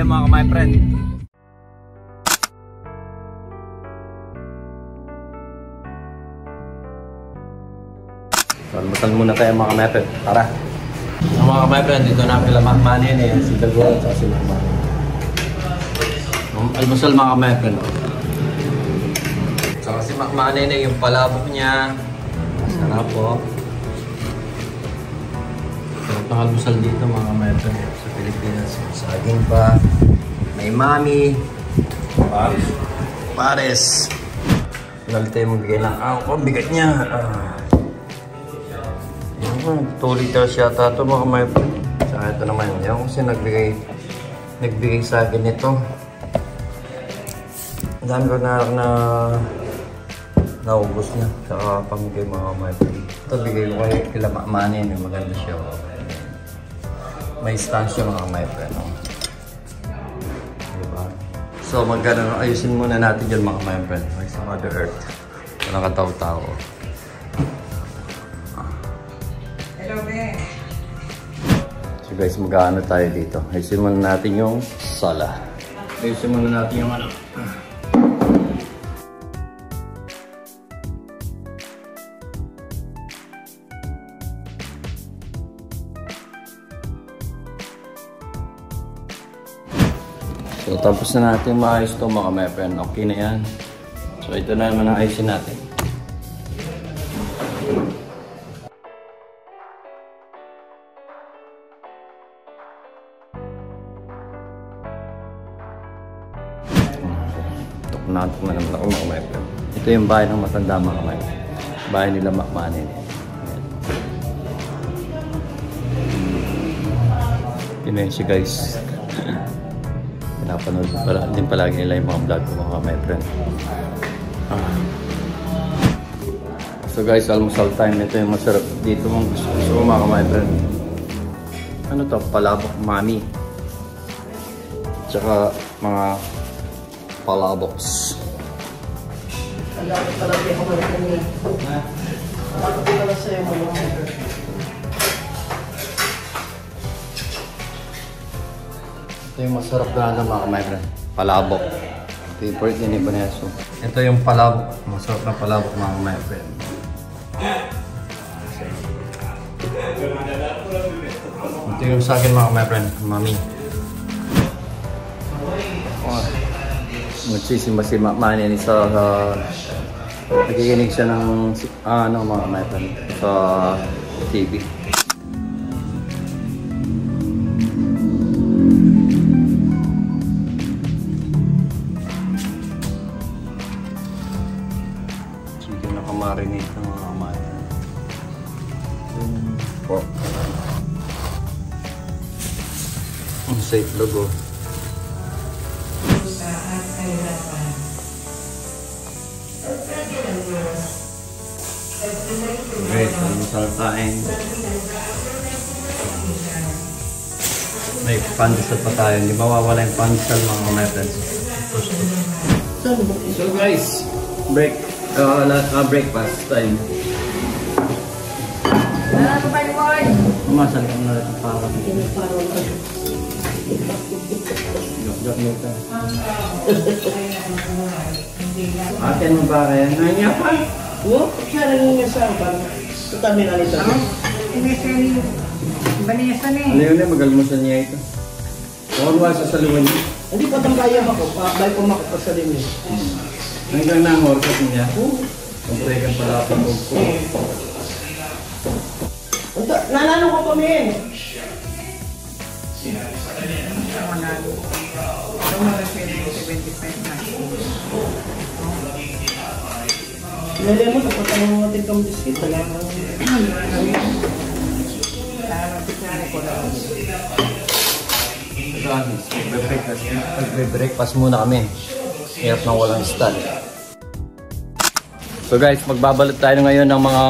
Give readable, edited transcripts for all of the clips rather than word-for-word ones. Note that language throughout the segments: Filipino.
tayo mga my friend. So, almusal muna tayo mga my friend. Tara. So, mga my friend, dito na kila Makmani yun eh. Si Dagon at si Makmani. Almusal mga my friend. So, si Makmani na yung palabok niya. Masarap po. Sarap ng almusal dito mga my friend. Sa Pilipinas. Saging pa. May mami. Pares. Nalit tayo magbigay lang. Ang bigat niya. 2 liters yata ito mga my friend. Saka ito naman yan kasi nagbigay sa akin ito. Ang dami ko na naubos na. Saka pamigay mga my friend. Ito bigay ko kila Makmani. Maganda siya. May stansya mga my friend. Diba? So ayusin muna natin dyan mga my friend. May sa Mother Earth. Walang kataw-tao. So guys, mag-ano tayo dito. Ayusin muna natin yung sala. Ayusin muna natin yung ano. So tapos na natin maayos ito mga my friend. Okay na yan. So ito na naman ang ayusin natin. Natok na naman ako mga my friend. Ito yung bahay ng matanda mga my friend. Bahay nila Makmani. Yun yun siya guys. Pinapanood din palagi nila yung mga vlog ko mga my friend. So guys, almusal time. Ito yung masarap dito mong gusto mga my friend. Ano to? Palabok mami. Tsaka mga palaboks. Ito yung masarap na mga my friend. Palabok. Favorite din ni Baneso. Ito yung palabok. Masarap na palabok mga my friend. Ito yung sa akin mga my friend. Mami. Magsisimba si Makmani sa nakikinig siya ng ano mga my friend sa TV. Sige nakamarinate ng mga my friend. Pork. Ang safe logo. Great, almusal tayo. May pandesal pa tayo. Hindi mawawala yung pandesal mga my friends. So guys, breakfast time. Umasal ka na rin para. Gap mo ka. Atin mo ba kaya? Nanya pa? Oo, siya nangingasal pa. Sa tabi na nito. Ini seri Vanessa ni. Ano yun eh, mag-almusal niya ito. Huwag mo sa saluwan niya. Hindi pa tambayang ako. Bahay ko makapasalin niya. Hanggang na ang orkas niya. Kumprekan pala ako ko. Nanalo ko pa, men. Nilay mo, tapos ang mga tingkang biskit. Breakfast muna kami. Hirap nang walang stand. So guys, magbabalot tayo ngayon ng mga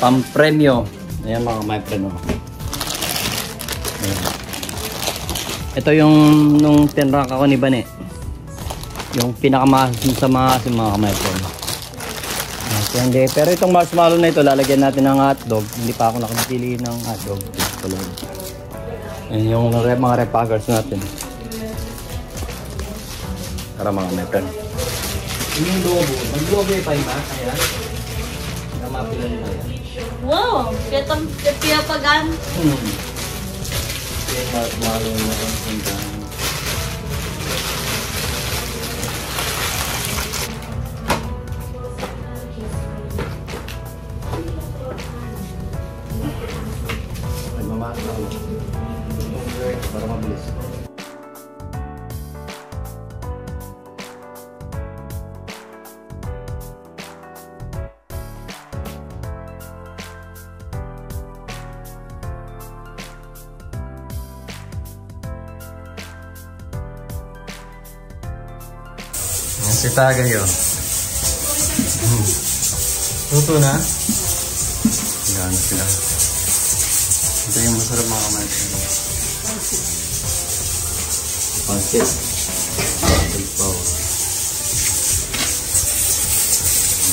pampremyo. Ayan mga my friend. Ito yung nung tinrack ako ni Bane. Yung pinakamahal sa mga my friend. Hindi. Pero itong marshmallow na ito, lalagyan natin ng hotdog. Hindi pa ako nakapili ng hotdog. Ayan yung mga repackers natin. Para mga meron. Yung lobo. Mag-lobo yung paima. Ayan. Namapila nila yan. Wow! Ketong piyapagan. Yung marshmallow na hanggang. Ay, mamahal na ako. Para mabilis. Yan si Tagay yun. Luto na. Gano'n sila. Ito yung masarap mga kamatis. Pansit. Ito.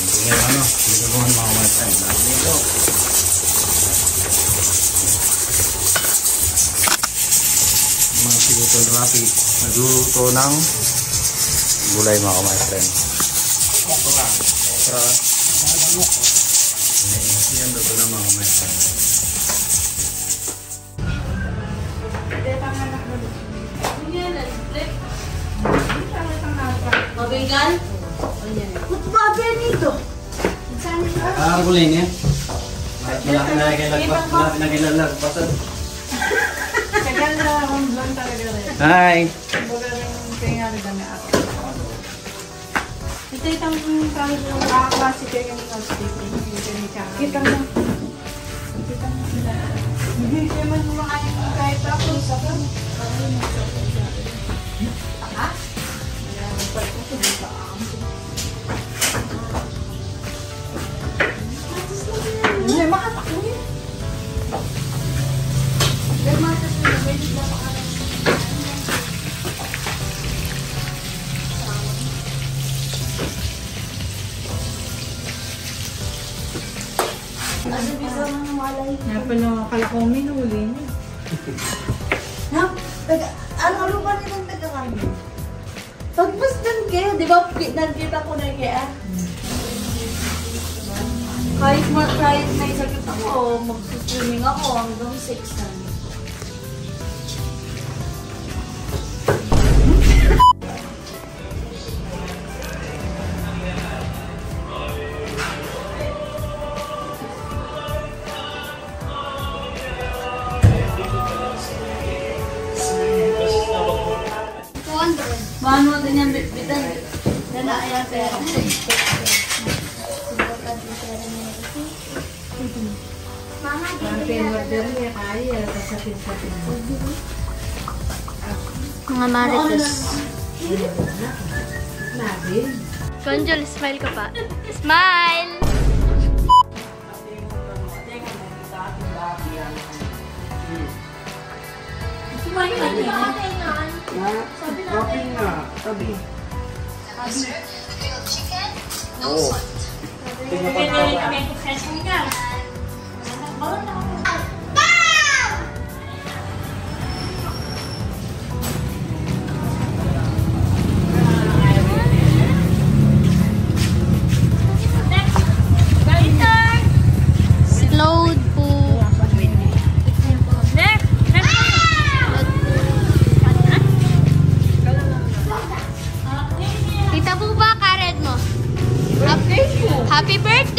Ito yung ano. Ito yung mga kamatis. Lahat nito. Mga sigutol rapi. Nagluluto ng gulay mga kamatis. Okra. Yan luto ng mga kamatis. Mabigal? Ba't babi nito? Kulay niya. Malaki na kailalagpas. Malaki na kailalagpasan. Tagal na akong blonde talaga rin. Hi! Baga rin kaya nga rin na ako. Ito itang kahit yung Nakaklase kayo yung housekeeping. Yung ganito. Kita mo. Kita mo sila. Hindi siya man kumakain kahit ako. Isa ka. Hindi, makatakbo yun. Napano, akala ko minuli niya. Ano ba nilang taga-kami? Pagpasdan kayo, di ba? Nagkita ko na kaya. Kahit may sakit ako, mag-swimming ako hanggang 6 na. Mano din yung bitbitan. Nalaaya pera. Ang pin-order niya kaya, kasapit-sapit. Mga marites. Labi. Conjol, smile ka pa. Smile! Kumain ka din. Okay na. Tabi. Oo. Tingnan pa tayo. Load po. Tita po ba kared mo? Happy birthday!